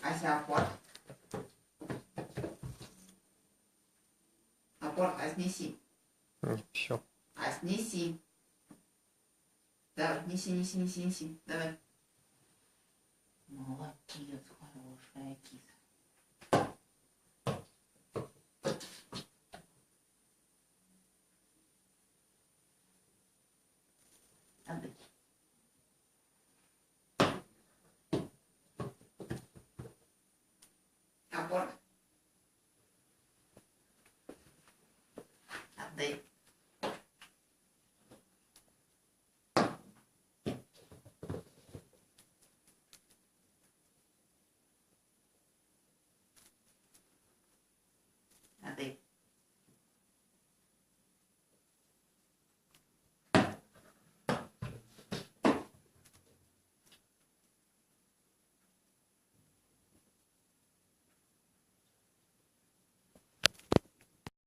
Ася опор. Опор, а снеси. Все. А снеси. Давай, неси. Давай. Молодец, хорошая киса. Отдай. Опор. Отдай.